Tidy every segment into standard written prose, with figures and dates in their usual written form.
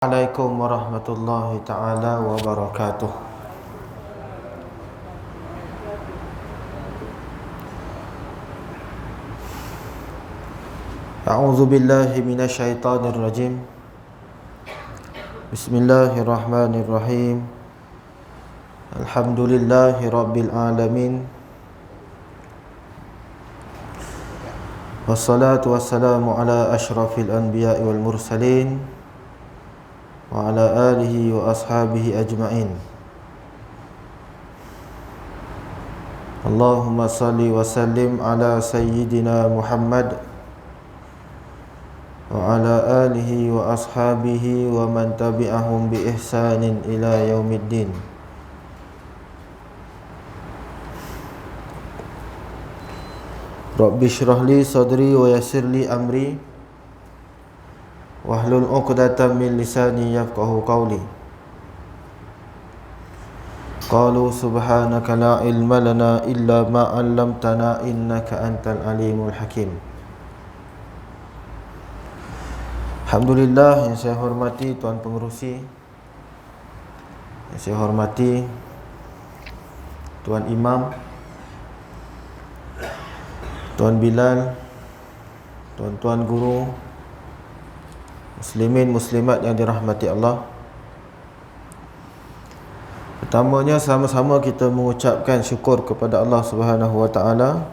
Assalamualaikum warahmatullahi taala wabarakatuh. A'udzu billahi minasyaitonir rajim. Bismillahirrahmanirrahim. Alhamdulillahi rabbil alamin. Wassalatu wassalamu ala asyrafil anbiya'i wal mursalin wa ala alihi wa ashabihi ajma'in. Allahumma salli wa sallim ala sayyidina Muhammad wa ala alihi wa ashabihi wa man tabi'ahum bi ihsanin ila yaumiddin. Rabbi shrah li sadri wa yassir li amri wahlul 'uqdatam min lisani yafqahu qawli. Qalu subhanaka la ilma lana illa ma 'allamtana innaka antal alimul hakim. Alhamdulillah, yang saya hormati Tuan Pengerusi, yang saya hormati Tuan Imam, Tuan Bilal, Tuan-tuan guru, muslimin muslimat yang dirahmati Allah. Pertamanya sama-sama kita mengucapkan syukur kepada Allah Subhanahu wa taala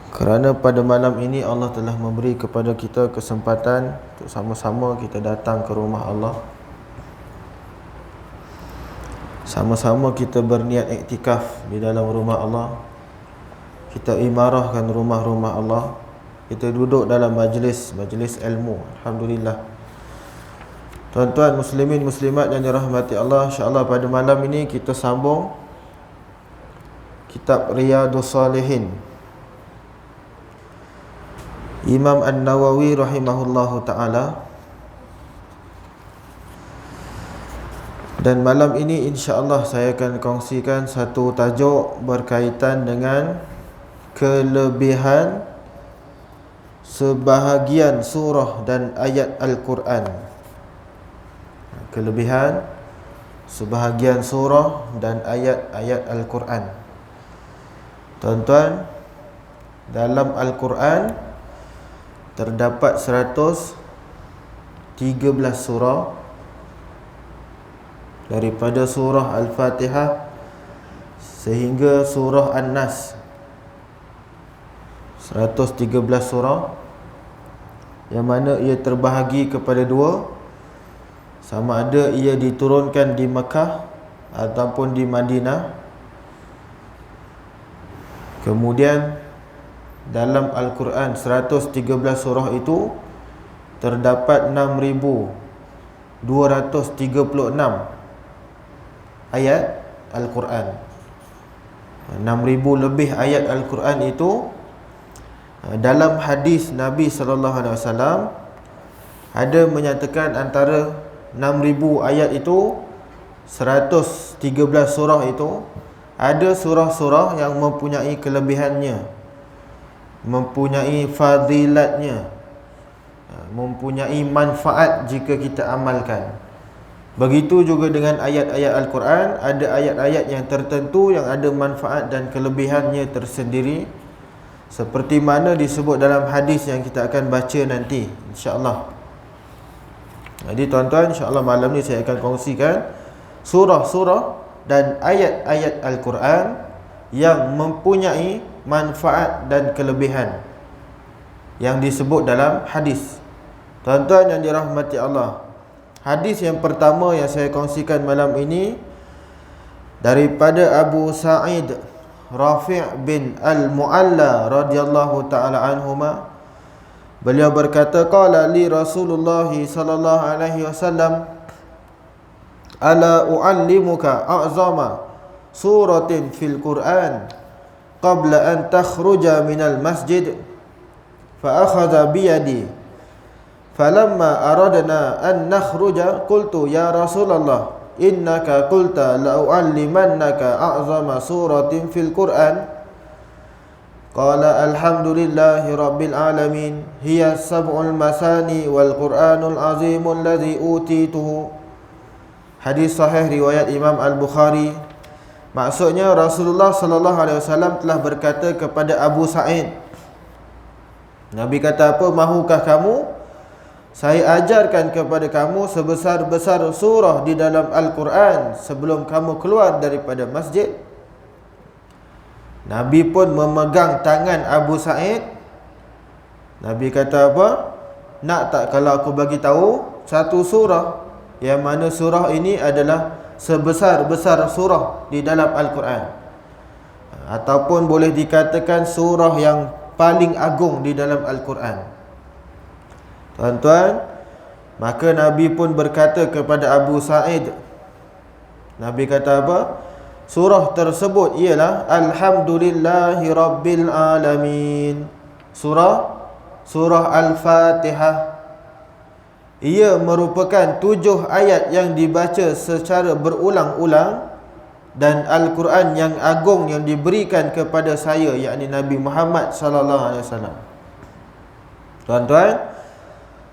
kerana pada malam ini Allah telah memberi kepada kita kesempatan untuk sama-sama kita datang ke rumah Allah. Sama-sama kita berniat iktikaf di dalam rumah Allah. Kita imarahkan rumah-rumah Allah. Kita duduk dalam majlis ilmu. Alhamdulillah. Tuan-tuan muslimin muslimat yang dirahmati Allah, insya-Allah pada malam ini kita sambung kitab Riyadhus Shalihin, Imam An-Nawawi rahimahullahu ta'ala. Dan malam ini insya-Allah saya akan kongsikan satu tajuk berkaitan dengan kelebihan sebahagian surah dan ayat Al-Quran. Kelebihan sebahagian surah dan ayat-ayat Al-Quran. Tuan-tuan, dalam Al-Quran terdapat 113 surah, daripada surah Al-Fatihah sehingga surah An-Nas. 113 surah yang mana ia terbahagi kepada dua, sama ada ia diturunkan di Mekah ataupun di Madinah. Kemudian dalam Al-Quran 113 surah itu terdapat 6,236 ayat Al-Quran. 6,000 lebih ayat Al-Quran itu dalam hadis Nabi SAW ada menyatakan antara 6,000 ayat itu, 113 surah itu, ada surah-surah yang mempunyai kelebihannya, mempunyai fadilatnya, mempunyai manfaat jika kita amalkan. Begitu juga dengan ayat-ayat Al-Quran, ada ayat-ayat yang tertentu yang ada manfaat dan kelebihannya tersendiri, seperti mana disebut dalam hadis yang kita akan baca nanti, insya-Allah. Jadi tuan-tuan, insya-Allah malam ni saya akan kongsikan surah-surah dan ayat-ayat Al-Quran yang mempunyai manfaat dan kelebihan yang disebut dalam hadis. Tuan-tuan yang dirahmati Allah, hadis yang pertama yang saya kongsikan malam ini daripada Abu Sa'id Rafi' bin Al-Mu'alla radhiyallahu ta'ala anhuma. Beliau berkata, qala li Rasulullah sallallahu alaihi wasallam, ala u'allimuka a'zama suratin fil Qur'an qabla an takhruja minal masjid. Fa akhadha bi yadi falamma aradna an nakhruja qultu ya Rasulullah innaka qulta la u'allimannaka a'zama suratin fil Qur'an. Qala alhamdulillahi rabbil alamin. Hiya sab'ul masani wal Qur'anul azimul ladzi utituhu. Hadis sahih riwayat Imam Al-Bukhari. Maksudnya Rasulullah sallallahu alaihi wasallam telah berkata kepada Abu Sa'id. Nabi kata apa? Mahukah kamu saya ajarkan kepada kamu sebesar-besar surah di dalam Al-Quran sebelum kamu keluar daripada masjid? Nabi pun memegang tangan Abu Sa'id. Nabi kata apa? Nak tak kalau aku bagi tahu satu surah yang mana surah ini adalah sebesar-besar surah di dalam Al-Quran, ataupun boleh dikatakan surah yang paling agung di dalam Al-Quran. Tuan-tuan, maka Nabi pun berkata kepada Abu Sa'id. Nabi kata apa? Surah tersebut ialah Alhamdulillahi Rabbil Alamin. Surah Al-Fatihah. Ia merupakan 7 ayat yang dibaca secara berulang-ulang dan Al-Quran yang agung yang diberikan kepada saya, yakni Nabi Muhammad sallallahu alaihi wasallam. Tuan-tuan,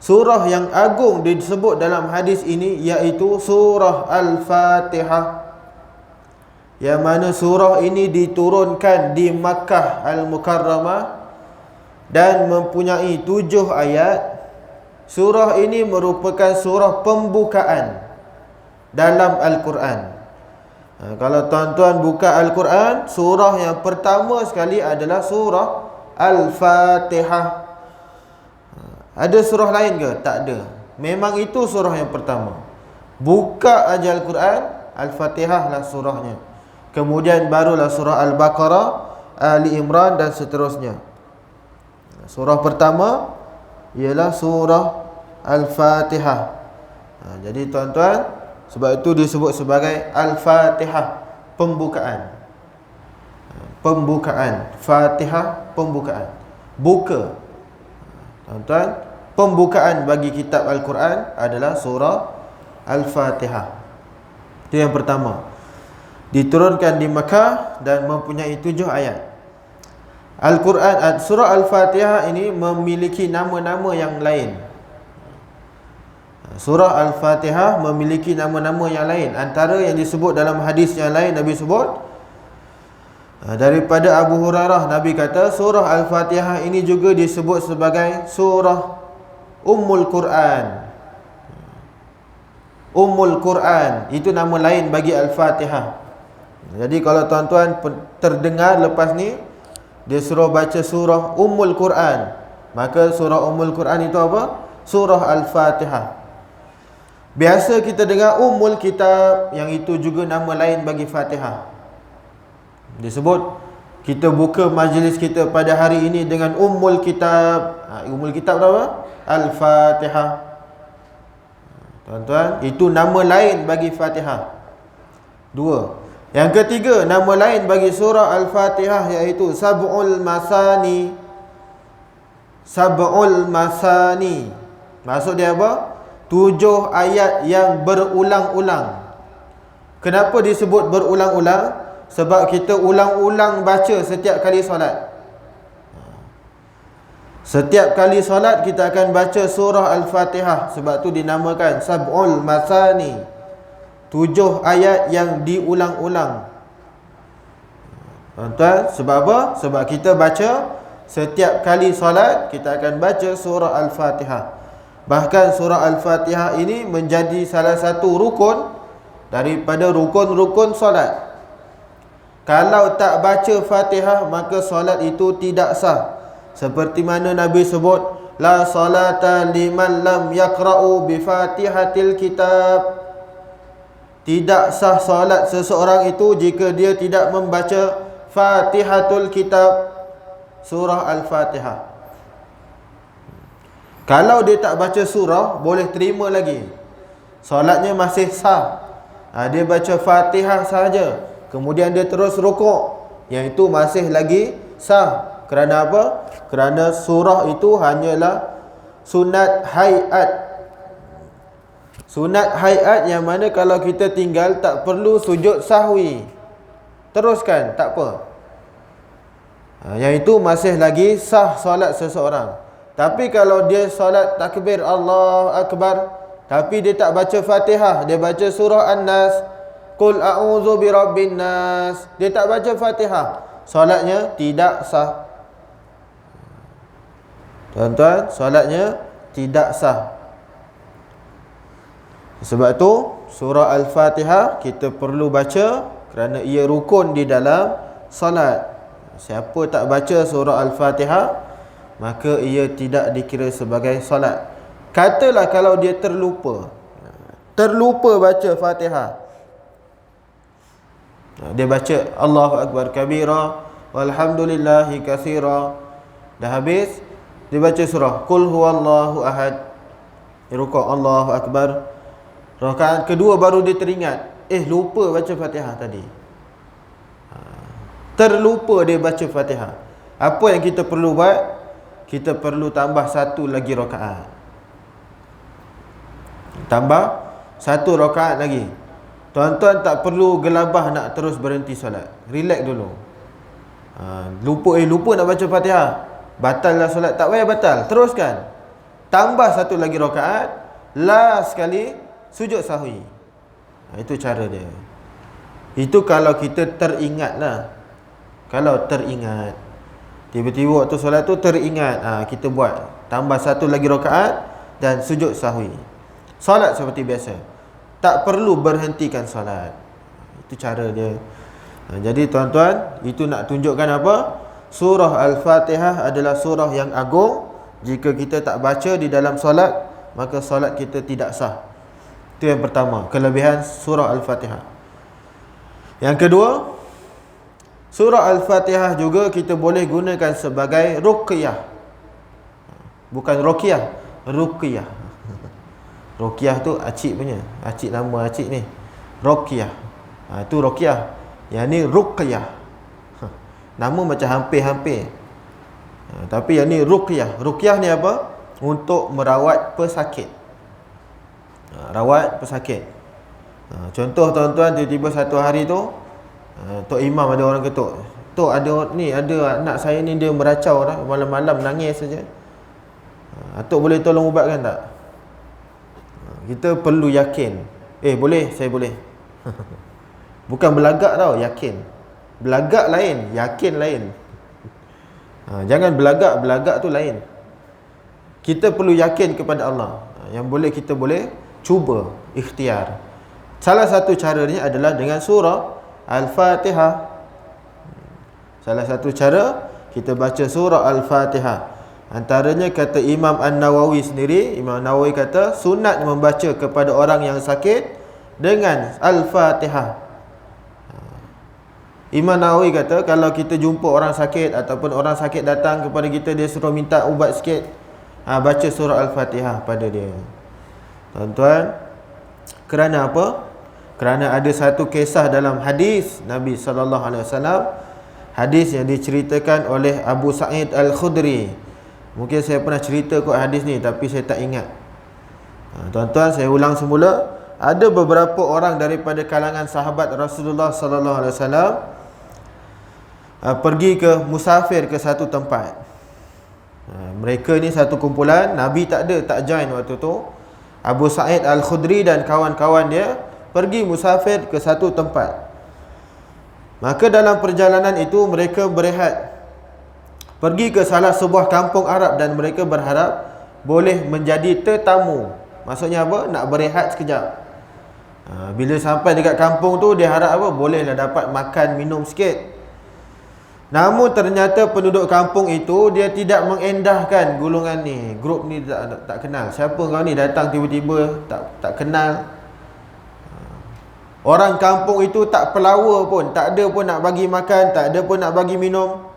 surah yang agung disebut dalam hadis ini iaitu surah Al-Fatihah, yang mana surah ini diturunkan di Makkah Al-Mukarramah dan mempunyai 7 ayat. Surah ini merupakan surah pembukaan dalam Al-Quran. Kalau tuan-tuan buka Al-Quran, surah yang pertama sekali adalah surah Al-Fatihah. Ada surah lain ke? Tak ada. Memang itu surah yang pertama. Buka aja Al-Quran, Al-Fatihah lah surahnya. Kemudian barulah surah Al-Baqarah, Ali Imran dan seterusnya. Surah pertama ialah surah Al-Fatihah. Jadi tuan-tuan, sebab itu disebut sebagai Al-Fatihah, pembukaan. Pembukaan. Fatihah, pembukaan. Buka. Tuan-tuan, pembukaan bagi kitab Al-Quran adalah surah Al-Fatihah. Itu yang pertama. Diturunkan di Makkah dan mempunyai 7 ayat. Al-Quran, surah Al-Fatihah ini memiliki nama-nama yang lain. Surah Al-Fatihah memiliki nama-nama yang lain. Antara yang disebut dalam hadis yang lain, Nabi sebut daripada Abu Hurairah, Nabi kata surah Al-Fatihah ini juga disebut sebagai surah Ummul Quran. Ummul Quran itu nama lain bagi Al-Fatihah. Jadi kalau tuan-tuan terdengar lepas ni dia suruh baca surah Ummul Quran, maka surah Ummul Quran itu apa? Surah Al-Fatihah. Biasa kita dengar Ummul Kitab, yang itu juga nama lain bagi Fatihah. Disebut kita buka majlis kita pada hari ini dengan Ummul Kitab. Ummul Kitab apa? Al-Fatihah. Tuan-tuan, itu nama lain bagi Fatihah. 2. Yang ketiga, nama lain bagi surah Al-Fatihah iaitu Sab'ul Masani. Sab'ul Masani. Maksud dia apa? 7 ayat yang berulang-ulang. Kenapa disebut berulang-ulang? Sebab kita ulang-ulang baca setiap kali solat. Setiap kali solat kita akan baca surah Al-Fatihah. Sebab tu dinamakan Sab'ul Masani. 7 ayat yang diulang-ulang. Tuan-tuan, sebab apa? Sebab kita baca setiap kali solat, kita akan baca surah Al-Fatihah. Bahkan surah Al-Fatihah ini menjadi salah satu rukun daripada rukun-rukun solat. Kalau tak baca Fatihah, maka solat itu tidak sah. Seperti mana Nabi sebut, la salata liman lam yaqra'u bi Fatihatil Kitab. Tidak sah solat seseorang itu jika dia tidak membaca Fatihatul Kitab, surah Al-Fatihah. Kalau dia tak baca surah, boleh terima lagi, solatnya masih sah. Dia baca Fatihah sahaja, kemudian dia terus rukuk, yang itu masih lagi sah. Kerana apa? Kerana surah itu hanyalah sunat hayat. Sunat hayat yang mana kalau kita tinggal tak perlu sujud sahwi. Teruskan, tak apa. Yang itu masih lagi sah solat seseorang. Tapi kalau dia solat takbir Allah Akbar, tapi dia tak baca Fatihah, dia baca surah An-Nas, Qul a'udzu birabbin nas, dia tak baca Fatihah, solatnya tidak sah. Tuan-tuan, solatnya tidak sah. Sebab tu surah Al-Fatihah kita perlu baca kerana ia rukun di dalam solat. Siapa tak baca surah Al-Fatihah, maka ia tidak dikira sebagai solat. Katalah kalau dia terlupa baca Fatihah, dia baca Allahu Akbar kabira walhamdulillahi katsira, dah habis dia baca surah Qul huwallahu ahad, dia rukuk Allahu Akbar, rakaat kedua baru dia teringat, lupa baca Fatihah tadi. Terlupa dia baca Fatihah. Apa yang kita perlu buat? Kita perlu tambah satu lagi rakaat. Tambah satu rakaat lagi. Tuan-tuan tak perlu gelabah nak terus berhenti solat. Relax dulu. Lupa nak baca Fatihah, batal lah solat. Tak payah batal, teruskan. Tambah satu lagi rakaat, last sekali sujud sahwi. Itu cara dia. Itu kalau kita teringat lah. Kalau teringat, tiba-tiba waktu solat tu teringat, kita buat tambah satu lagi rakaat dan sujud sahwi. Solat seperti biasa, tak perlu berhentikan solat. Itu cara dia. Jadi tuan-tuan, itu nak tunjukkan apa? Surah Al-Fatihah adalah surah yang agung. Jika kita tak baca di dalam solat, maka solat kita tidak sah. Itu yang pertama, kelebihan surah Al-Fatihah. Yang kedua, surah Al-Fatihah juga kita boleh gunakan sebagai ruqyah. Bukan ruqyah, ruqyah. Ruqyah tu acik punya. Acik, nama acik ni Ruqyah. Itu ruqyah. Yang ni ruqyah. Nama macam hampir-hampir. Tapi yang ni ruqyah. Ruqyah ni apa? Untuk merawat pesakit. Rawat pesakit. Contoh tuan-tuan, tiba-tiba satu hari tu Tok Imam ada orang ketuk, Tok ada anak saya ni dia meracau dah, malam-malam nangis saja. Tok boleh tolong ubatkan tak? Kita perlu yakin. Boleh, saya boleh. Bukan belagak tau, yakin. Belagak lain, yakin lain. Jangan belagak tu lain. Kita perlu yakin kepada Allah. Yang boleh kita boleh cuba, ikhtiar. Salah satu caranya adalah dengan surah Al-Fatihah. Salah satu cara kita baca surah Al-Fatihah. Antaranya kata Imam An-Nawawi sendiri, Imam Nawawi kata sunat membaca kepada orang yang sakit dengan Al-Fatihah. Imam Nawawi kata kalau kita jumpa orang sakit ataupun orang sakit datang kepada kita, dia suruh minta ubat sikit, baca surah Al-Fatihah pada dia. Tuan-tuan, kerana apa? Kerana ada satu kisah dalam hadis Nabi SAW, hadis yang diceritakan oleh Abu Sa'id Al-Khudri. Mungkin saya pernah cerita kot hadis ni, tapi saya tak ingat. Tuan-tuan, saya ulang semula. Ada beberapa orang daripada kalangan sahabat Rasulullah SAW pergi ke musafir ke satu tempat. Mereka ni satu kumpulan, Nabi tak join waktu tu. Abu Sa'id Al-Khudri dan kawan-kawan dia pergi musafir ke satu tempat. Maka dalam perjalanan itu mereka berehat, pergi ke salah sebuah kampung Arab, dan mereka berharap boleh menjadi tetamu. Maksudnya apa? Nak berehat sekejap. Bila sampai dekat kampung tu, dia harap apa? Bolehlah dapat makan, minum sikit. Namun ternyata penduduk kampung itu dia tidak mengendahkan golongan ni. Grup ni tak kenal. Siapa kau ni datang tiba-tiba, tak kenal. Orang kampung itu tak pelawa pun, tak ada pun nak bagi makan, tak ada pun nak bagi minum.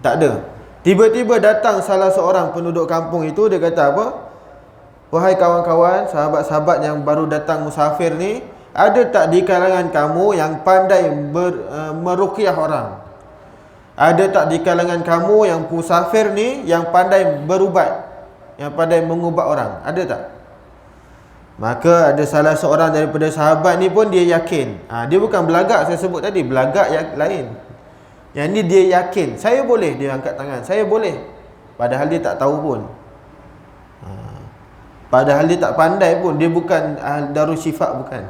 Tak ada. Tiba-tiba datang salah seorang penduduk kampung itu, dia kata apa? Wahai kawan-kawan, sahabat-sahabat yang baru datang musafir ni, ada tak di kalangan kamu yang pandai meruqyah orang? Ada tak di kalangan kamu yang musafir ni yang pandai berubat, yang pandai mengubat orang? Ada tak? Maka ada salah seorang daripada sahabat ni pun dia yakin. Dia bukan belagak, saya sebut tadi, belagak yang lain. Yang ni dia yakin, saya boleh. Dia angkat tangan, saya boleh. Padahal dia tak tahu pun. Padahal dia tak pandai pun. Dia bukan Darul Syifa, bukan.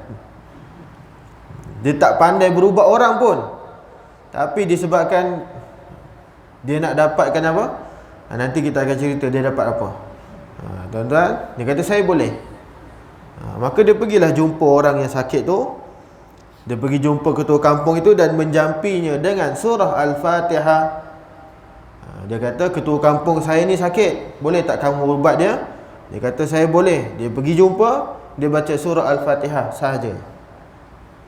Dia tak pandai berubah orang pun. Tapi disebabkan dia nak dapatkan apa? Nanti kita akan cerita dia dapat apa. Tuan-tuan, dia kata saya boleh. Maka dia pergilah jumpa orang yang sakit tu. Dia pergi jumpa ketua kampung itu dan menjampinya dengan surah Al-Fatihah. Dia kata, ketua kampung saya ni sakit, boleh tak kamu ubat dia? Dia kata, saya boleh. Dia pergi jumpa, dia baca surah Al-Fatihah sahaja.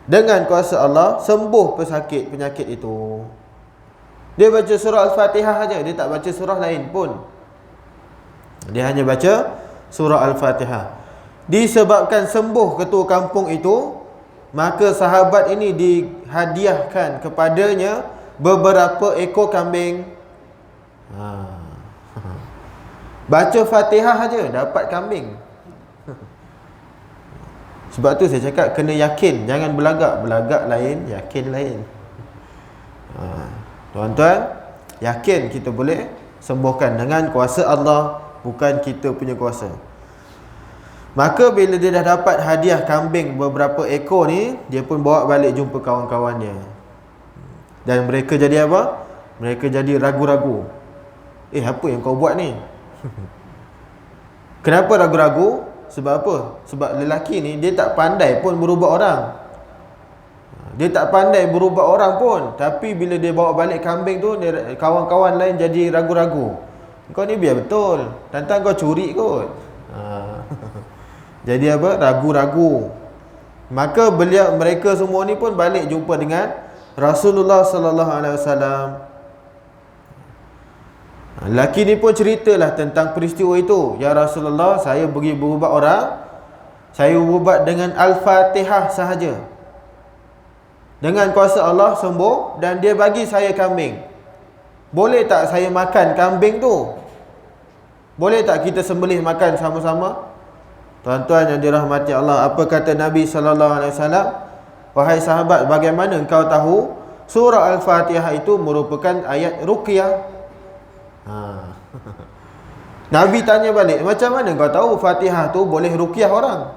Dengan kuasa Allah, sembuh pesakit penyakit itu. Dia baca surah Al-Fatihah saja, dia tak baca surah lain pun. Dia hanya baca surah Al-Fatihah. Disebabkan sembuh ketua kampung itu, maka sahabat ini dihadiahkan kepadanya beberapa ekor kambing. Baca Fatihah saja dapat kambing. Sebab tu saya cakap kena yakin, jangan belagak. Belagak lain, yakin lain. Tuan-tuan, yakin kita boleh sembuhkan dengan kuasa Allah, bukan kita punya kuasa. Maka bila dia dah dapat hadiah kambing beberapa ekor ni, dia pun bawa balik jumpa kawan-kawannya. Dan mereka jadi apa? Mereka jadi ragu-ragu. Apa yang kau buat ni? Kenapa ragu-ragu? Sebab apa? Sebab lelaki ni dia tak pandai pun berubah orang. Dia tak pandai berubah orang pun. Tapi bila dia bawa balik kambing tu, kawan-kawan lain jadi ragu-ragu. Kau ni biar betul, tantang kau curi kot. Jadi apa? Ragu-ragu. Maka mereka semua ni pun balik jumpa dengan Rasulullah sallallahu alaihi wasallam. Lelaki ni pun ceritalah tentang peristiwa itu. Ya Rasulullah, saya pergi berubat orang, saya berubat dengan Al-Fatihah sahaja. Dengan kuasa Allah sembuh dan dia bagi saya kambing. Boleh tak saya makan kambing tu? Boleh tak kita sembelih makan sama-sama? Tuan-tuan yang dirahmati Allah, apa kata Nabi sallallahu alaihi wasallam? Wahai sahabat, bagaimana engkau tahu surah Al-Fatihah itu merupakan ayat ruqyah? Nabi tanya balik, macam mana kau tahu Fatihah tu boleh ruqyah orang?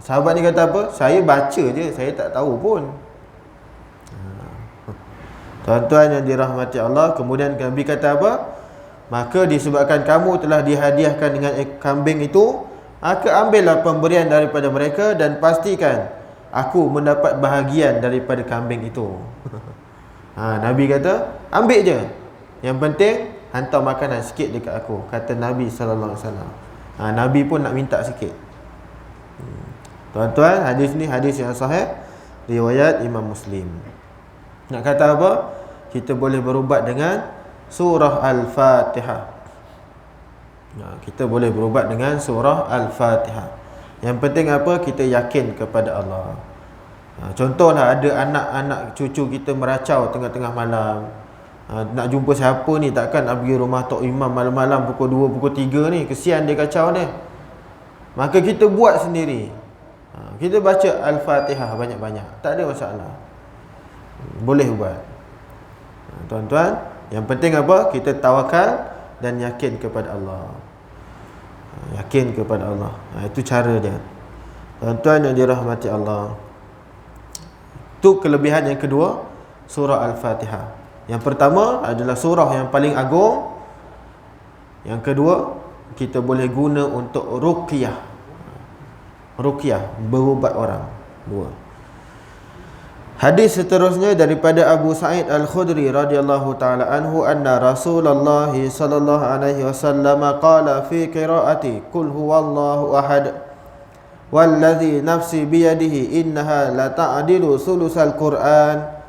Sahabat ni kata apa? Saya baca je, saya tak tahu pun. Tuan-tuan yang dirahmati Allah, kemudian Nabi kata apa? Maka disebabkan kamu telah dihadiahkan dengan kambing itu, maka ambillah pemberian daripada mereka dan pastikan aku mendapat bahagian daripada kambing itu. Nabi kata, ambil je. Yang penting hantar makanan sikit dekat aku, kata Nabi sallallahu alaihi wasallam. Nabi pun nak minta sikit. Tuan-tuan, hadis ni hadis yang sahih, riwayat Imam Muslim. Nak kata apa? Kita boleh berubat dengan surah Al-Fatihah. Kita boleh berubat dengan surah Al-Fatihah. Yang penting apa? Kita yakin kepada Allah. Contohlah ada anak-anak cucu kita meracau tengah-tengah malam. Nak jumpa siapa ni, takkan nak pergi rumah Tok Imam malam-malam pukul 2, pukul 3 ni. Kesian dia kacau ni. Maka kita buat sendiri. Kita baca Al-Fatihah banyak-banyak, tak ada masalah. Boleh buat. Tuan-tuan, yang penting apa? Kita tawakal dan yakin kepada Allah. Yakin kepada Allah. Itu cara dia. Tuan-tuan yang dirahmati Allah, itu kelebihan yang kedua surah Al-Fatihah. Yang pertama adalah surah yang paling agung. Yang kedua, kita boleh guna untuk ruqyah. Ruqyah, berubat orang. Dua. Hadis seterusnya daripada Abu Sa'id Al-Khudri radhiyallahu taala anhu anna Rasulullah sallallahu alaihi wasallam qala fi qiraati qul huwallahu ahad walladhi nafsi biyadihi innaha la ta'dilu sulusal Qur'an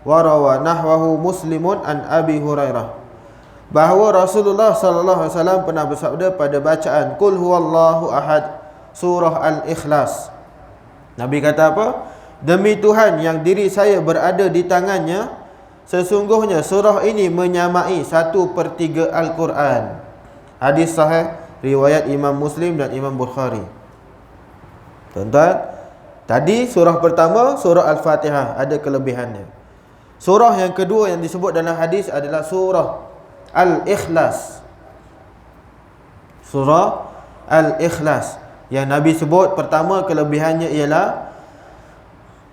wa rawa nahwahu Muslimun an Abi Hurairah, bahawa Rasulullah sallallahu alaihi wasallam pernah bersabda pada bacaan qul huwallahu ahad surah Al-Ikhlas. Nabi kata apa? Demi Tuhan yang diri saya berada di tangannya, sesungguhnya surah ini menyamai 1/3 Al-Quran. Hadis sahih riwayat Imam Muslim dan Imam Bukhari. Tuan-tuan, tadi surah pertama surah Al-Fatihah ada kelebihannya. Surah yang kedua yang disebut dalam hadis adalah surah Al-Ikhlas. Surah Al-Ikhlas. Yang Nabi sebut pertama kelebihannya ialah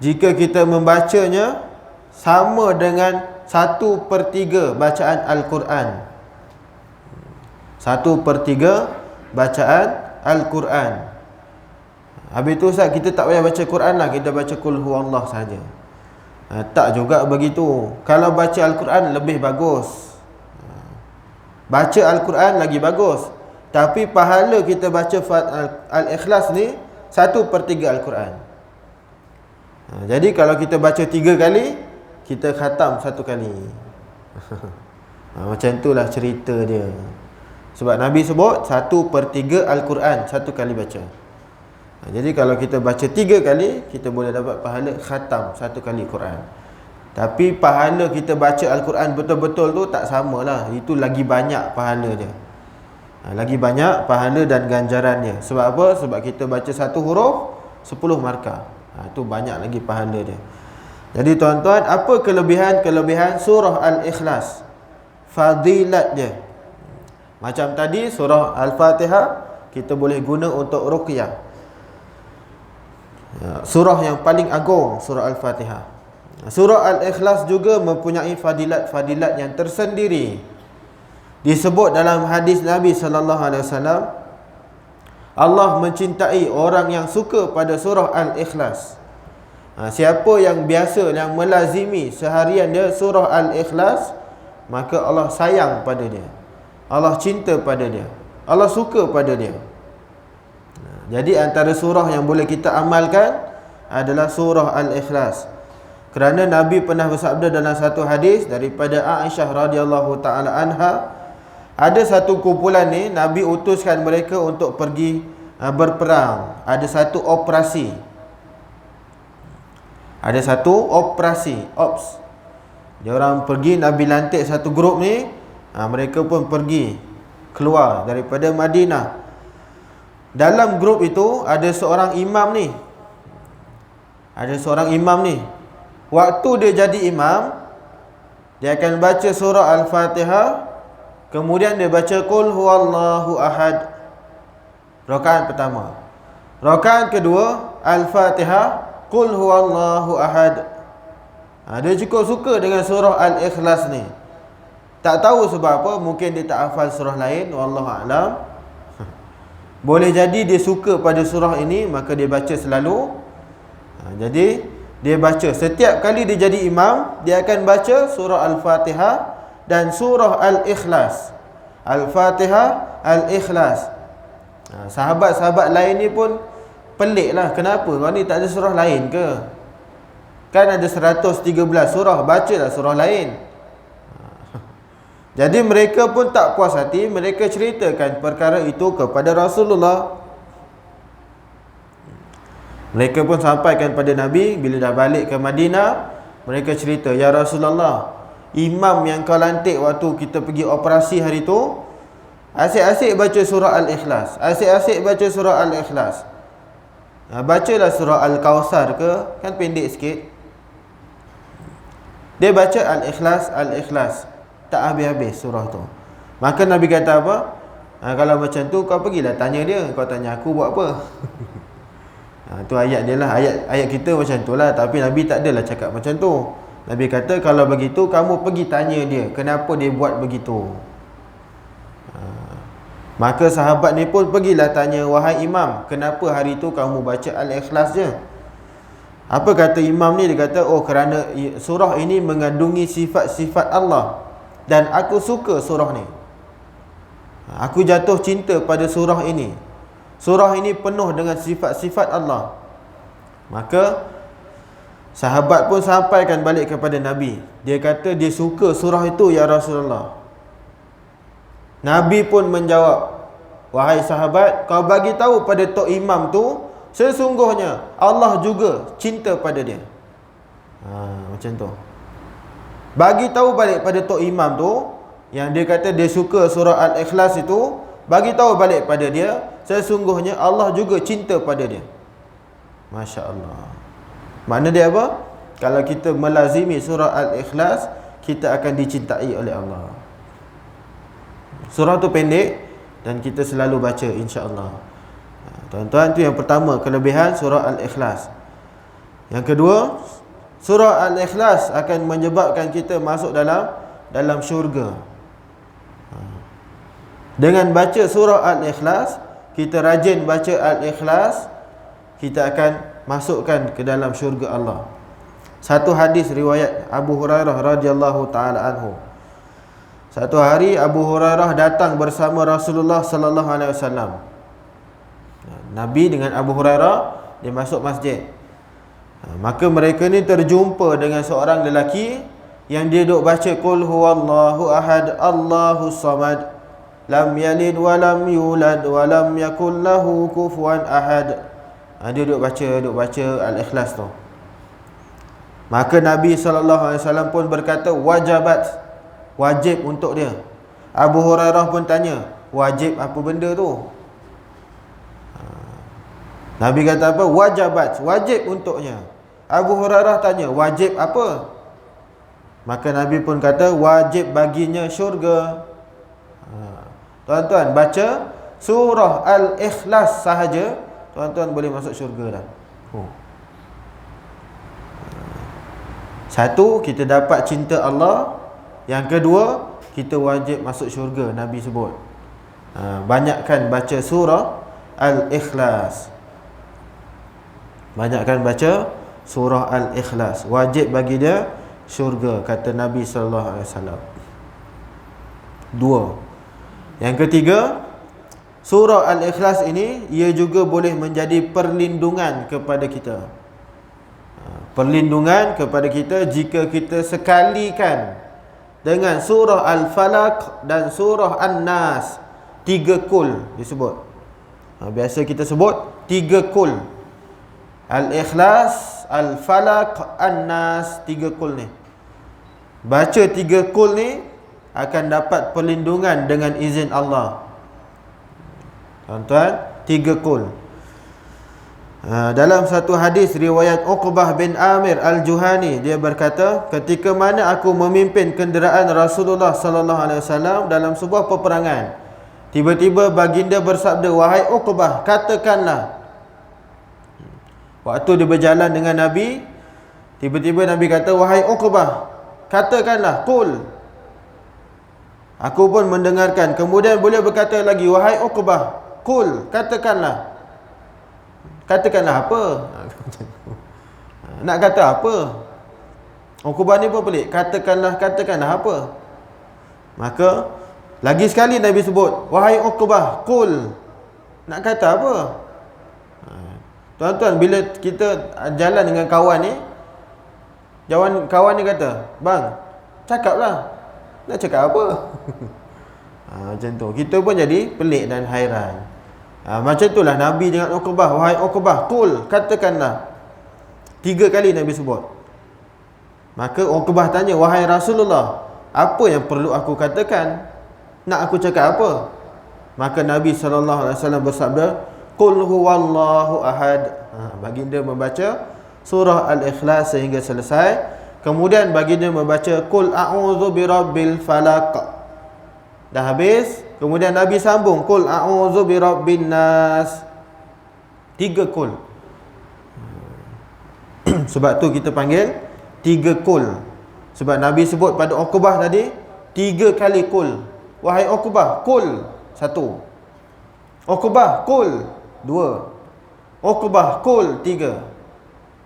jika kita membacanya sama dengan 1/3 bacaan Al-Quran. 1/3 bacaan Al-Quran. Habis tu Ustaz, kita tak payah baca Quran lah, kita baca Qul Huwallah saja. Tak juga begitu. Kalau baca Al-Quran lebih bagus. Baca Al-Quran lagi bagus. Tapi pahala kita baca Al-Ikhlas ni 1/3 Al-Quran. Jadi kalau kita baca 3 kali, kita khatam 1 kali. Macam itulah cerita dia. Sebab Nabi sebut 1/3 Al-Quran 1 kali baca. Jadi kalau kita baca 3 kali, kita boleh dapat pahala khatam 1 kali Quran. Tapi pahala kita baca Al-Quran betul-betul tu tak samalah. Itu lagi banyak pahala dia. Lagi banyak pahala dan ganjaran dia. Sebab apa? Sebab kita baca 1 huruf 10 markah. Itu banyak lagi pahala dia. Jadi tuan-tuan, apa kelebihan surah Al-Ikhlas? Fadilat dia. Macam tadi surah Al-Fatihah kita boleh guna untuk ruqyah. Surah yang paling agung surah Al-Fatihah. Surah Al-Ikhlas juga mempunyai fadilat-fadilat yang tersendiri. Disebut dalam hadis Nabi sallallahu alaihi wasallam, Allah mencintai orang yang suka pada surah Al-Ikhlas. Siapa yang biasa, yang melazimi seharian dia surah Al-Ikhlas, maka Allah sayang pada dia, Allah cinta pada dia, Allah suka pada dia. Jadi antara surah yang boleh kita amalkan adalah surah Al-Ikhlas. Kerana Nabi pernah bersabda dalam satu hadis daripada Aisyah radhiyallahu taala anha, ada satu kumpulan ni Nabi utuskan mereka untuk pergi berperang. Ada satu operasi. Ops. Dia orang pergi, Nabi lantik satu grup ni, mereka pun pergi keluar daripada Madinah. Dalam grup itu ada seorang imam ni. Waktu dia jadi imam, dia akan baca surah Al-Fatihah, kemudian dia baca Qul Huwallahu Ahad. Rakaat pertama. Rakaat kedua, Al-Fatihah, Qul Huwallahu Ahad. Dia cukup suka dengan surah Al-Ikhlas ni. Tak tahu sebab apa, mungkin dia tak hafal surah lain, wallahu a'lam. Boleh jadi dia suka pada surah ini, maka dia baca selalu. Jadi dia baca setiap kali dia jadi imam, dia akan baca surah Al-Fatihah dan surah Al-Ikhlas. Al-Fatihah, Al-Ikhlas. Sahabat-sahabat lain ni pun pelik lah, kenapa kau ni tak ada surah lain ke? Kan ada 113 surah, bacalah surah lain. Jadi mereka pun tak puas hati, mereka ceritakan perkara itu kepada Rasulullah. Mereka pun sampaikan pada Nabi. Bila dah balik ke Madinah, mereka cerita, ya Rasulullah, imam yang kau lantik waktu kita pergi operasi hari tu asyik-asyik baca surah Al-Ikhlas, bacalah surah Al-Kawthar ke, kan pendek sikit. Dia baca Al-Ikhlas, tak habis-habis surah tu. Maka Nabi kata apa? Kalau macam tu kau pergilah tanya dia, kau tanya aku buat apa? Tu ayat dia lah. Ayat kita macam tu lah. Tapi Nabi tak adalah cakap macam tu. Nabi kata kalau begitu kamu pergi tanya dia, kenapa dia buat begitu. Maka sahabat ni pun pergilah tanya, wahai imam, kenapa hari tu kamu baca Al-Ikhlas je? Apa kata imam ni? Dia kata, oh kerana surah ini mengandungi sifat-sifat Allah dan aku suka surah ni. Aku jatuh cinta pada surah ini. Surah ini penuh dengan sifat-sifat Allah. Maka sahabat pun sampaikan balik kepada Nabi. Dia kata dia suka surah itu ya Rasulullah. Nabi pun menjawab, wahai sahabat, kau bagi tahu pada tok imam tu, sesungguhnya Allah juga cinta pada dia. Macam tu. Bagi tahu balik pada tok imam tu, yang dia kata dia suka surah Al-Ikhlas itu, bagi tahu balik pada dia, sesungguhnya Allah juga cinta pada dia. Masya Allah. Makna dia apa? kalau kita melazimi surah Al-Ikhlas, kita akan dicintai oleh Allah. Surah tu pendek dan kita selalu baca, insya-Allah. Tuan-tuan, tu yang pertama, kelebihan surah Al-Ikhlas. Yang kedua, surah Al-Ikhlas akan menyebabkan kita masuk dalam syurga. Dengan baca surah Al-Ikhlas, kita rajin baca Al-Ikhlas, kita akan masukkan ke dalam syurga Allah. Satu hadis riwayat Abu Hurairah radhiyallahu taala anhu. Satu hari Abu Hurairah datang bersama Rasulullah sallallahu alaihi wasallam. Nabi dengan Abu Hurairah, dia masuk masjid. Maka mereka ni terjumpa dengan seorang lelaki yang dia duk baca qul huwallahu ahad Allahus samad lam yalid wa lam yulad wa lam yakul lahu kufuwan ahad. Dia duk baca Al-Ikhlas tu. Maka Nabi SAW pun berkata, wajib untuk dia. Abu Hurairah pun tanya, wajib apa benda tu? Nabi kata apa? Wajib untuknya. Abu Hurairah tanya, wajib apa? Maka Nabi pun kata, wajib baginya syurga. Tuan-tuan, baca surah Al-Ikhlas sahaja, tuan-tuan boleh masuk syurga dah. Satu, kita dapat cinta Allah. Yang kedua, kita wajib masuk syurga. Nabi sebut, banyakkan baca surah Al-Ikhlas. Banyakkan baca surah Al-Ikhlas, wajib bagi dia syurga, kata Nabi SAW. Dua. Yang ketiga, surah Al-Ikhlas ini, ia juga boleh menjadi perlindungan kepada kita. Perlindungan kepada kita jika kita sekalikan dengan surah Al-Falaq dan surah An-Nas. 3 kul disebut. Biasa kita sebut 3 kul. Al-Ikhlas, Al-Falaq, An-Nas, 3 kul ni. Baca 3 kul ni akan dapat perlindungan dengan izin Allah. Tuan-tuan, 3 kul. Dalam satu hadis riwayat Uqbah bin Amir Al-Juhani, dia berkata, ketika mana aku memimpin kenderaan Rasulullah sallallahu alaihi wasallam dalam sebuah peperangan, tiba-tiba baginda bersabda, wahai Uqbah, katakanlah. Waktu dia berjalan dengan Nabi, tiba-tiba Nabi kata, wahai Uqbah, katakanlah, qul. Aku pun mendengarkan. Kemudian beliau berkata lagi, wahai Uqbah, qul, katakanlah. Katakanlah apa? Nak kata apa? Uqbah ni pun pelik. Katakanlah apa? Maka lagi sekali Nabi sebut, wahai Uqbah, qul. Nak kata apa? Tuan-tuan, bila kita jalan dengan kawan ni, kawan ni kata, bang, cakaplah. Nak cakap apa? Macam tu. Kita pun jadi pelik dan hairan. Macam itulah Nabi dengan Uqbah, wahai Uqbah, qul, katakanlah. 3 kali Nabi sebut. Maka Uqbah tanya, wahai Rasulullah, apa yang perlu aku katakan? Nak aku cakap apa? Maka Nabi SAW bersabda, qul huwallahu ahad. Baginda membaca surah Al-Ikhlas sehingga selesai. Kemudian baginda membaca qul a'udzu birabbil falaq. Dah habis. Kemudian Nabi sambung, qul a'udzu birabbin nas. 3 qul. Sebab tu kita panggil 3 qul. Sebab Nabi sebut pada Uqbah tadi 3 kali qul. Wahai Uqbah, qul 1. Uqbah, qul 2. Uqbah, qul 3.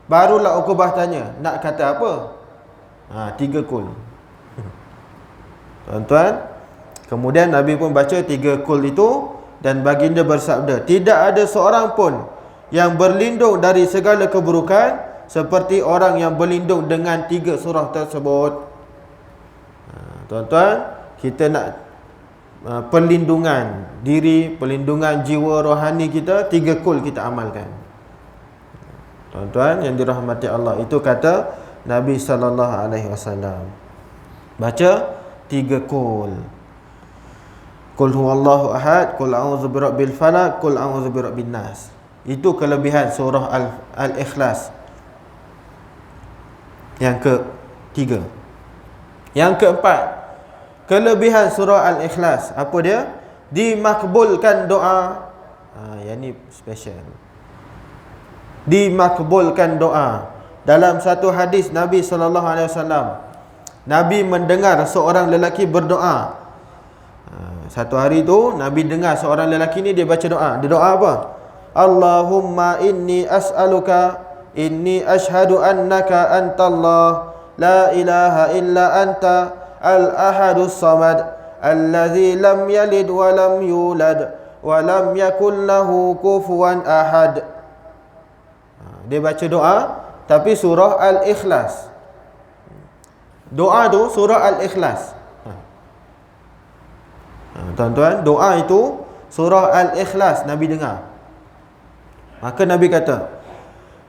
Barulah Uqbah tanya, nak kata apa? 3 qul. Tuan-tuan, kemudian Nabi pun baca 3 qul itu, dan baginda bersabda, tidak ada seorang pun yang berlindung dari segala keburukan seperti orang yang berlindung dengan 3 surah tersebut. Tuan-tuan, kita nak perlindungan diri, perlindungan jiwa rohani kita, 3 qul kita amalkan. Tuan-tuan yang dirahmati Allah, itu kata Nabi SAW. Baca 3 qul. Qul huwallahu ahad, qul a'udzu birabbil falaq, qul a'udzu birabbin nas. Itu kelebihan surah Al-Ikhlas. Yang ketiga. Yang keempat, kelebihan surah Al-Ikhlas. Apa dia? Dimakbulkan doa. Yang ni special. Dimakbulkan doa. Dalam satu hadis Nabi SAW, Nabi mendengar seorang lelaki berdoa. Satu hari tu Nabi dengar seorang lelaki ni dia baca doa. Dia doa apa? Allahumma inni as'aluka, inni ashhadu annaka antallah, la ilaha illa anta, al-ahadus samad, alladhi lam yalid wa lam yulad wa lam yakul lahu kufuwan ahad. Dia baca doa tapi surah Al-Ikhlas. Doa tu surah Al-Ikhlas. Tuan-tuan, doa itu surah Al-Ikhlas Nabi dengar. Maka Nabi kata,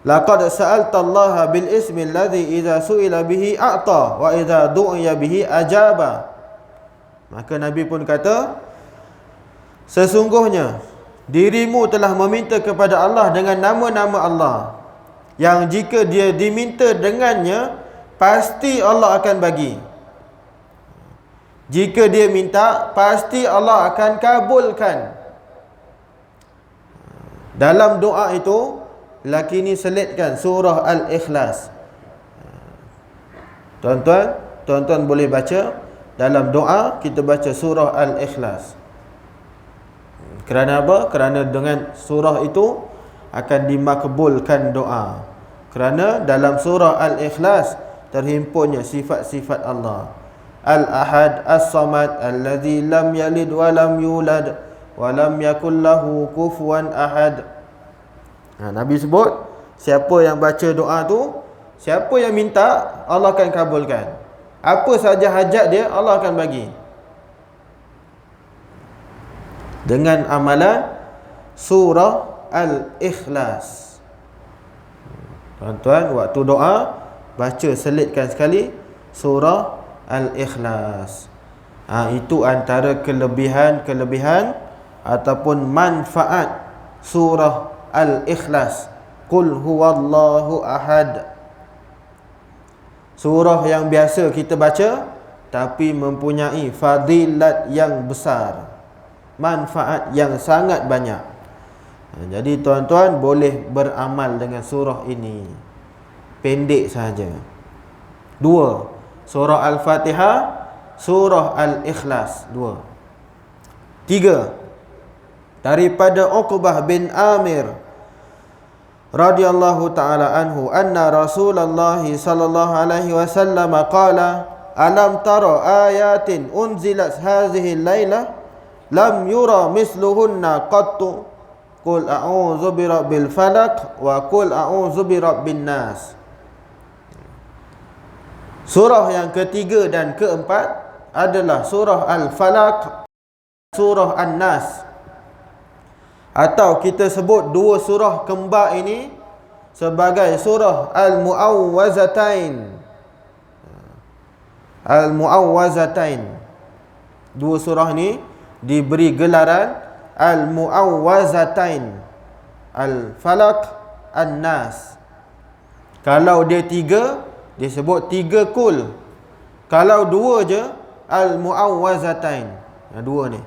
laqad sa'alta Allah bil ismi alladhi idza su'ila bihi a'ta wa idza du'iya bihi ajaba. Maka Nabi pun kata, sesungguhnya dirimu telah meminta kepada Allah dengan nama-nama Allah, yang jika dia diminta dengannya, pasti Allah akan bagi. Jika dia minta, pasti Allah akan kabulkan. Dalam doa itu, lelaki ni selitkan surah Al-Ikhlas. Tuan-tuan boleh baca. Dalam doa, kita baca surah Al-Ikhlas. Kerana apa? Kerana dengan surah itu akan dimakbulkan doa. Kerana dalam surah Al-Ikhlas terhimpunnya sifat-sifat Allah. Al-Ahad, As-Samad, alladzi lam yalid wa lam yulad wa lam yakul lahu kufuwan ahad. Nabi sebut, siapa yang baca doa tu, siapa yang minta, Allah akan kabulkan. Apa saja hajat dia, Allah akan bagi. Dengan amalan surah Al-Ikhlas. Tuan-tuan, waktu doa, baca selitkan sekali surah Al-Ikhlas. Itu antara kelebihan ataupun manfaat surah Al-Ikhlas. Qul huwallahu ahad. Surah yang biasa kita baca, tapi mempunyai fadilat yang besar, manfaat yang sangat banyak. Jadi tuan-tuan boleh beramal dengan surah ini. Pendek sahaja. 2. Surah Al-Fatihah, surah Al-Ikhlas. 2. 3. Daripada Uqbah bin Amir radhiyallahu ta'ala anhu, anna Rasulullah sallallahu alaihi wasallam qala, alam tara ayatin unzilat hadhihi al-lailah lam yura misluhunna qattu, qul a'udzu birabbil falaq wa qul a'udzu birabbin nas. Surah yang ketiga dan keempat adalah surah Al-Falaq, surah An-Nas. Atau kita sebut dua surah kembar ini sebagai surah Al-Mu'awwazatain. Al-Mu'awwazatain. Dua surah ni diberi gelaran Al-Mu'awwazatain. Al-Falaq, An-Nas. Kalau dia tiga, dia sebut tiga kul. Kalau dua je, Al-Mu'awwazatain. Dua ni,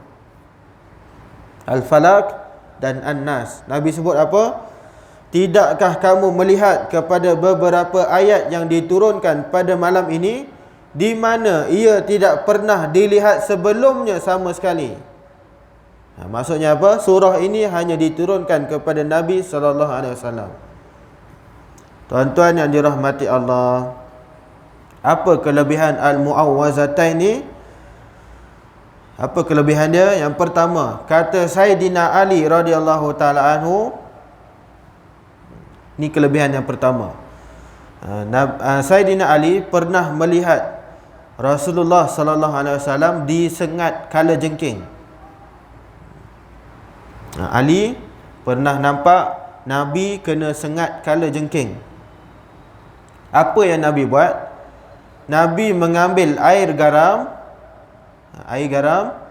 Al-Falaq dan An-Nas. Nabi sebut apa? Tidakkah kamu melihat kepada beberapa ayat yang diturunkan pada malam ini, di mana ia tidak pernah dilihat sebelumnya sama sekali? Maksudnya apa? Surah ini hanya diturunkan kepada Nabi SAW. Tuan-tuan yang dirahmati Allah, apa kelebihan Al-Mu'awwazatain ni? Apa kelebihan dia? Yang pertama, kata Sayyidina Ali radhiyallahu ta'ala anhu, ni kelebihan yang pertama. Sayyidina Ali pernah melihat Rasulullah sallallahu alaihi wasallam disengat kala jengking. Ali pernah nampak Nabi kena sengat kala jengking. Apa yang Nabi buat? Nabi mengambil air garam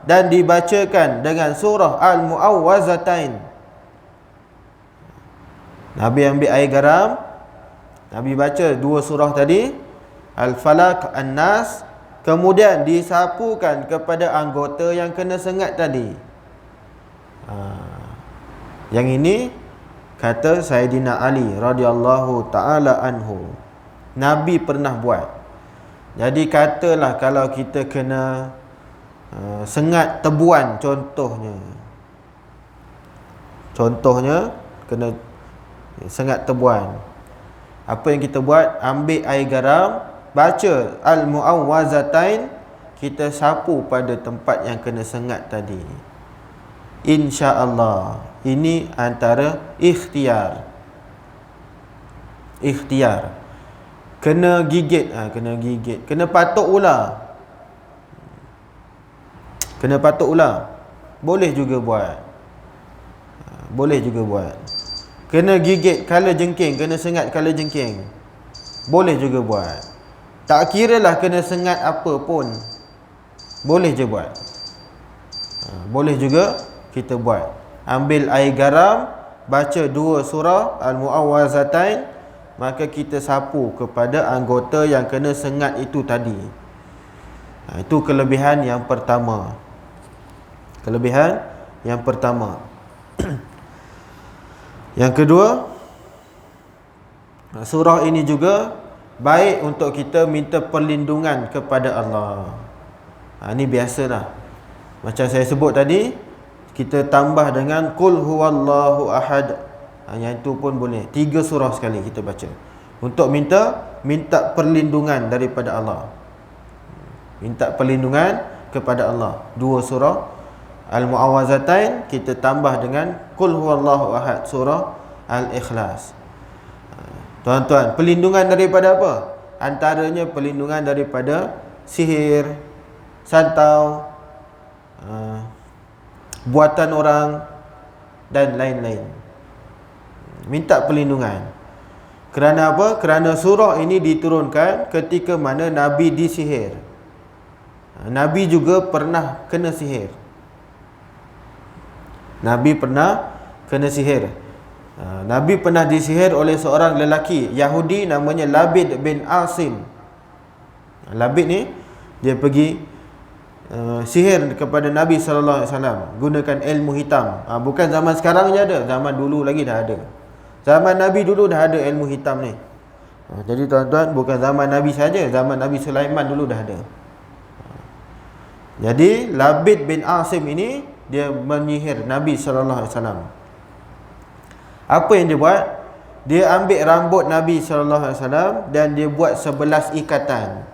dan dibacakan dengan surah Al-Mu'awwazatain. Nabi ambil air garam, Nabi baca dua surah tadi, Al-Falaq, An-Nas, kemudian disapukan kepada anggota yang kena sengat tadi. Yang ini kata Sayyidina Ali radhiyallahu taala anhu, Nabi pernah buat. Jadi katalah kalau kita kena sengat tebuan contohnya kena sengat tebuan, apa yang kita buat? Ambil air garam, baca Al-Mu'awwazatain, kita sapu pada tempat yang kena sengat tadi. InsyaAllah. Ini antara ikhtiar. Kena gigit, kena patuk ular. Boleh juga buat. Kena gigit kala jengking, kena sengat kala jengking, boleh juga buat. Tak kiralah kena sengat apa pun, boleh je buat. Boleh juga kita buat. Ambil air garam, baca 2 surah Al-Mu'awwazatain, maka kita sapu kepada anggota yang kena sengat itu tadi. Itu kelebihan yang pertama. Yang kedua, surah ini juga baik untuk kita minta perlindungan kepada Allah. Ini biasalah. Macam saya sebut tadi, kita tambah dengan Qul huwallahu ahad. Yang itu pun boleh. 3 surah sekali kita baca untuk minta perlindungan daripada Allah. Minta perlindungan kepada Allah. 2 surah Al-Mu'awwazatain kita tambah dengan Qul huwallahu ahad, surah Al-Ikhlas. Tuan-tuan, perlindungan daripada apa? Antaranya perlindungan daripada sihir, santau, buatan orang dan lain-lain. Minta perlindungan. Kerana apa? Kerana surah ini diturunkan ketika mana Nabi disihir. Nabi juga pernah kena sihir. Nabi pernah disihir oleh seorang lelaki Yahudi namanya Labid bin Asim. Labid ni dia pergi sihir kepada Nabi SAW gunakan ilmu hitam. Bukan zaman sekarang je ada, zaman dulu lagi dah ada. Zaman Nabi dulu dah ada ilmu hitam ni. Jadi tuan-tuan, bukan zaman Nabi saja, zaman Nabi Sulaiman dulu dah ada. Jadi Labid bin Asim ini dia menyihir Nabi SAW. Apa yang dia buat? Dia ambil rambut Nabi SAW dan dia buat 11 ikatan.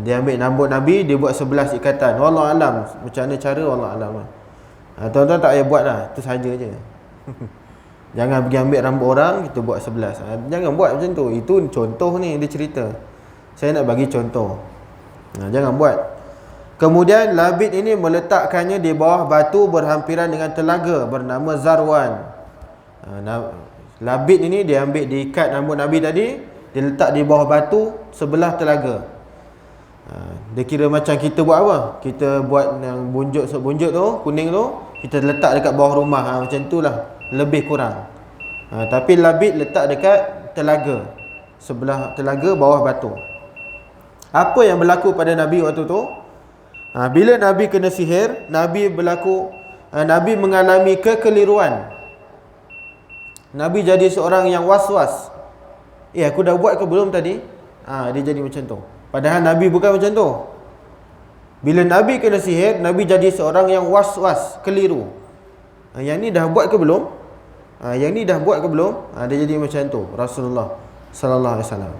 Dia ambil rambut Nabi, dia buat 11 ikatan. Wallahualam, macam mana cara, wallahualam. Tuan-tuan tak payah buat lah, itu saja je. Jangan pergi ambil rambut orang, kita buat 11. Jangan buat macam tu. Itu contoh ni, dia cerita. Saya nak bagi contoh. Jangan buat. Kemudian Labid ini meletakkannya di bawah batu berhampiran dengan telaga bernama Zarwan. Labid ini dia ambil, diikat rambut Nabi tadi, dia letak di bawah batu sebelah telaga. Dia kira macam kita buat apa? Kita buat yang bunjuk tu, kuning tu, kita letak dekat bawah rumah. Macam itulah, lebih kurang. Tapi Labid letak dekat telaga, sebelah telaga bawah batu. Apa yang berlaku pada Nabi waktu tu? Bila Nabi kena sihir, Nabi mengalami kekeliruan. Nabi jadi seorang yang was-was. Aku dah buat ke belum tadi? Dia jadi macam tu. Padahal Nabi bukan macam tu. Bila Nabi kena sihir, Nabi jadi seorang yang was-was, keliru. Yang ni dah buat ke belum? Dia jadi macam tu Rasulullah sallallahu alaihi wasallam.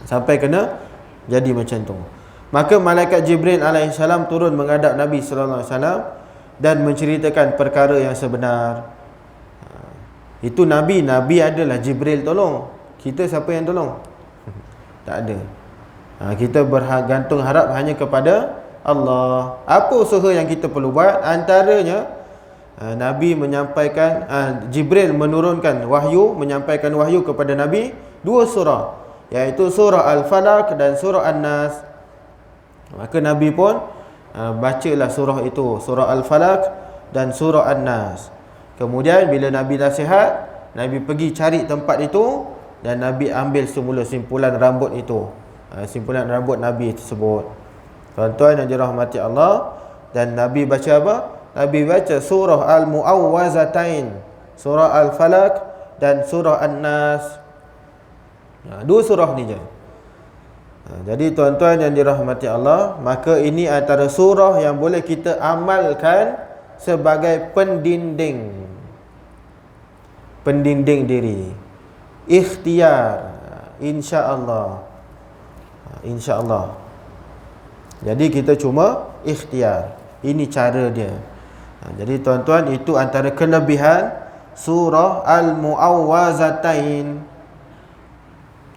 Sampai kena jadi macam tu. Maka malaikat Jibril alaihissalam turun menghadap Nabi sallallahu alaihi wasallam dan menceritakan perkara yang sebenar. Itu Nabi adalah Jibril tolong. Kita siapa yang tolong? Tak ada. Kita bergantung harap hanya kepada Allah. Apa usaha yang kita perlu buat? Antaranya Nabi menyampaikan, Jibril menurunkan wahyu, menyampaikan wahyu kepada Nabi 2 surah, iaitu surah Al-Falaq dan surah An-Nas. Maka Nabi pun bacalah surah itu, surah Al-Falaq dan surah An-Nas. Kemudian bila Nabi dah sihat, Nabi pergi cari tempat itu dan Nabi ambil semula simpulan rambut itu, simpulan rambut Nabi tersebut. Tuan-tuan yang dirahmati Allah, dan Nabi baca apa? Nabi baca surah Al-Mu'awwazatain, surah Al-Falaq dan surah An-Nas. Dua surah ni je. Jadi tuan-tuan yang dirahmati Allah, maka ini antara surah yang boleh kita amalkan sebagai pendinding diri. Ikhtiar, insya-Allah. Insya-Allah. Jadi kita cuma ikhtiar. Ini cara dia. Jadi tuan-tuan, itu antara kelebihan surah Al-Mu'awwazatain.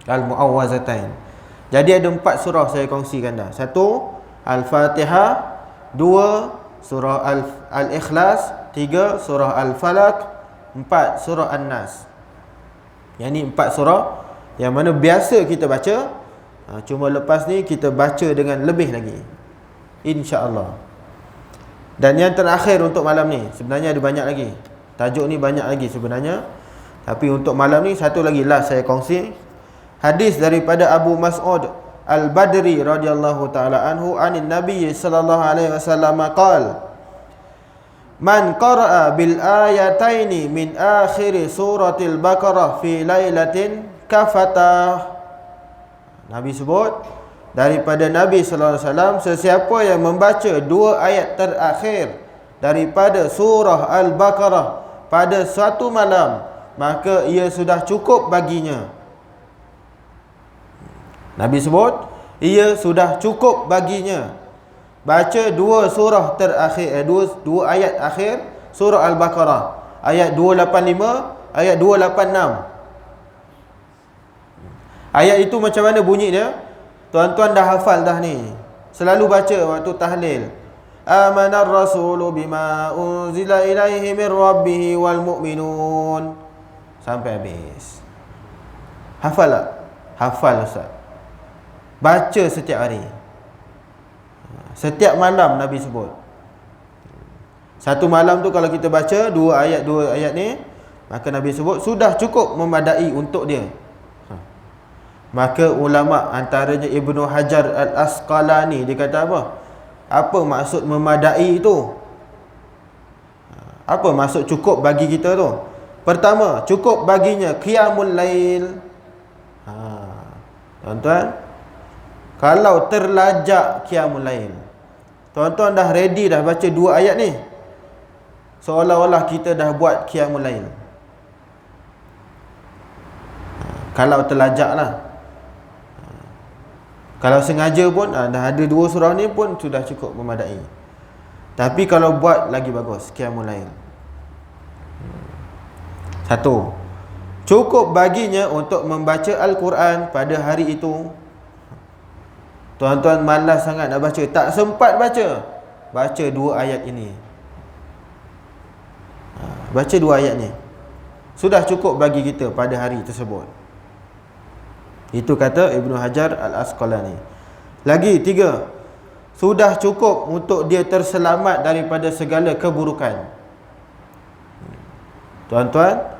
Al-Mu'awwazatain. Jadi ada 4 surah saya kongsikan dah. 1 Al-Fatihah, 2 surah Al-Ikhlas, 3 surah Al-Falaq, 4 surah An-Nas. Yang ni 4 surah yang mana biasa kita baca, cuma lepas ni kita baca dengan lebih lagi, insya-Allah. Dan yang terakhir untuk malam ni, sebenarnya ada banyak lagi. Tajuk ni banyak lagi sebenarnya, tapi untuk malam ni satu lagi last saya kongsi. Hadis daripada Abu Mas'ud Al-Badri radhiyallahu taala anhu anin Nabi sallallahu alaihi wasallam qala: Man qara'a bil ayataini min akhir suratil Baqarah fi lailatin kafata. Nabi sebut daripada Nabi sallallahu alaihi wasallam, sesiapa yang membaca 2 ayat terakhir daripada surah Al-Baqarah pada suatu malam, maka ia sudah cukup baginya. Nabi sebut ia sudah cukup baginya baca 2 surah terakhir, 2 ayat akhir surah Al-Baqarah, ayat 285, ayat 286. Ayat itu macam mana bunyi dia? Tuan-tuan dah hafal dah ni. Selalu baca waktu tahlil. Amanar rasulu bima unzila ilaihi min rabbih wal mu'minun, sampai habis. Hafal tak? Hafal Ustaz. Baca setiap hari. Setiap malam Nabi sebut. Satu malam tu kalau kita baca 2 ayat ni, maka Nabi sebut sudah cukup memadai untuk dia. Maka ulama antaranya Ibnu Hajar Al-Asqalani, dia kata apa? Apa maksud memadai itu? Apa maksud cukup bagi kita tu? Pertama, cukup baginya qiyamul lail. Tuan-tuan, kalau terlajak qiyamul lail, tuan-tuan dah ready dah baca 2 ayat ni, seolah-olah kita dah buat qiyamul lail. Kalau terlajak lah. Kalau sengaja pun dah ada 2 surah ni pun sudah cukup memadai. Tapi kalau buat lagi bagus qiyamul lail. 1, cukup baginya untuk membaca Al-Quran pada hari itu. Tuan-tuan malas sangat nak baca, tak sempat baca, baca 2 ayat ini. Baca 2 ayat ni, sudah cukup bagi kita pada hari tersebut. Itu kata Ibnu Hajar Al-Asqalani. Lagi 3, sudah cukup untuk dia terselamat daripada segala keburukan. Tuan-tuan,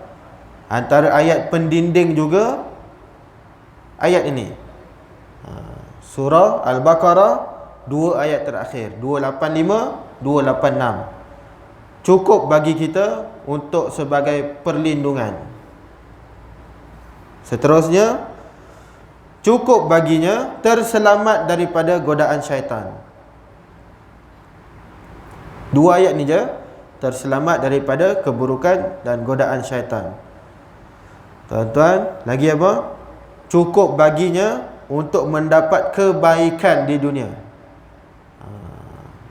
antara ayat pendinding juga ayat ini, surah Al-Baqarah, 2 ayat terakhir, 285, 286. Cukup bagi kita untuk sebagai perlindungan. Seterusnya, cukup baginya terselamat daripada godaan syaitan. 2 ayat ni je, terselamat daripada keburukan dan godaan syaitan. Tuan-tuan, lagi apa? Cukup baginya untuk mendapat kebaikan di dunia.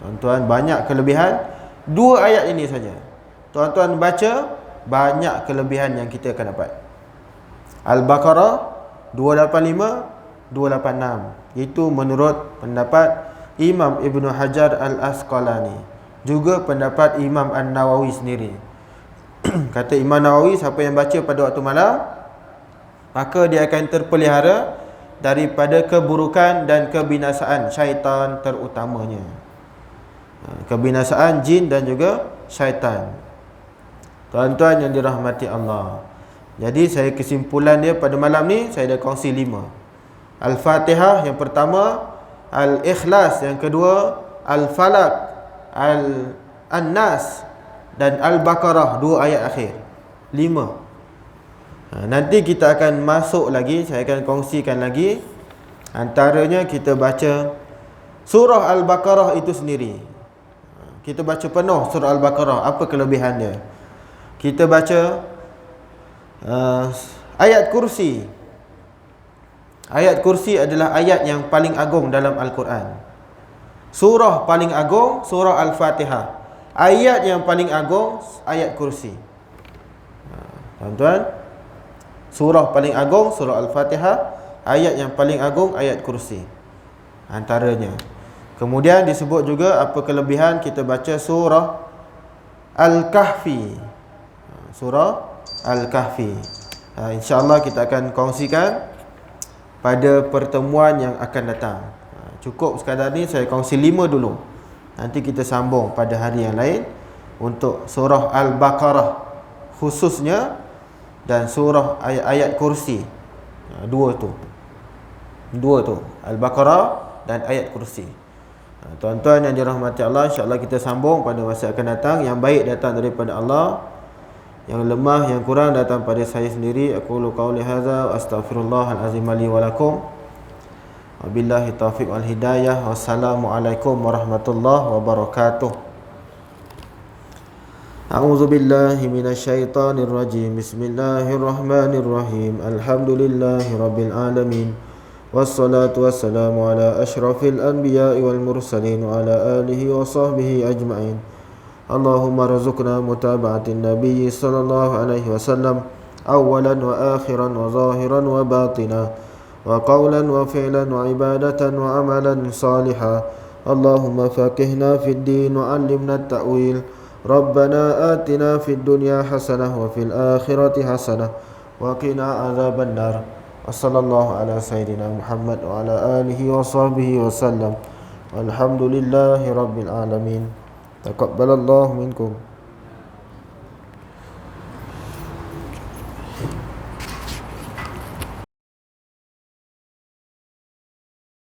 Tuan-tuan, banyak kelebihan 2 ayat ini saja. Tuan-tuan baca, banyak kelebihan yang kita akan dapat. Al-Baqarah 285, 286. Itu menurut pendapat Imam Ibnu Hajar Al-Asqalani, juga pendapat Imam An-Nawawi sendiri. Kata Imam Nawawi, siapa yang baca pada waktu malam, maka dia akan terpelihara daripada keburukan dan kebinasaan syaitan terutamanya. Kebinasaan jin dan juga syaitan. Tuan-tuan yang dirahmati Allah, Jadi saya kesimpulan dia pada malam ni saya dah kongsi 5. Al-Fatihah yang pertama, Al-Ikhlas yang kedua, Al-Falaq, An-Nas dan Al-Baqarah 2 ayat akhir. 5. Nanti kita akan masuk lagi, saya akan kongsikan lagi. Antaranya kita baca surah Al-Baqarah itu sendiri. Kita baca penuh surah Al-Baqarah, apa kelebihan dia. Kita baca ayat kursi. Ayat kursi adalah ayat yang paling agung dalam Al-Quran. Surah paling agung, surah Al-Fatihah. Ayat yang paling agung, ayat kursi. Tuan-tuan, surah paling agung, surah Al-Fatihah. Ayat yang paling agung, ayat kursi antaranya. Kemudian disebut juga apa kelebihan kita baca surah Al-Kahfi. Surah Al-Kahfi. InsyaAllah kita akan kongsikan pada pertemuan yang akan datang. Cukup sekadar ni saya kongsi 5 dulu. Nanti kita sambung pada hari yang lain untuk surah Al-Baqarah khususnya dan surah ayat-ayat kursi. Dua tu Al-Baqarah dan ayat kursi. Tuan-tuan yang dirahmati Allah, insya-Allah kita sambung pada masa akan datang. Yang baik datang daripada Allah, yang lemah, yang kurang datang pada saya sendiri. Aqulu qauli hadza wa astaghfirullahal azim li wa lakum. Wabillahi taufiq wal hidayah. Wassalamualaikum warahmatullahi wabarakatuh. A'udzu billahi minasyaitonir rajim. Bismillahirrahmanirrahim. Alhamdulillahirabbil alamin. Wassalatu wassalamu ala asyrafil anbiya'i wal mursalin wa ala alihi wa sahbihi ajma'in. Allahumma razuqna mutaba'atin nabiyyi sallallahu alaihi wasallam awalan wa akhiran wa zahiran wa batina wa qawlan wa fi'lan wa ibadatan wa amalan salihan. Allahumma faqihna fid din wa 'allimna at-ta'wil. Rabbana atina fid dunya hasanah wa fil akhirati hasanah wa qina adzaban nar. Wassallallahu ala sayyidina Muhammad wa ala alihi wa sahbihi wa sallam. Walhamdulillahi rabbil alamin. Taqabbalallahu minkum.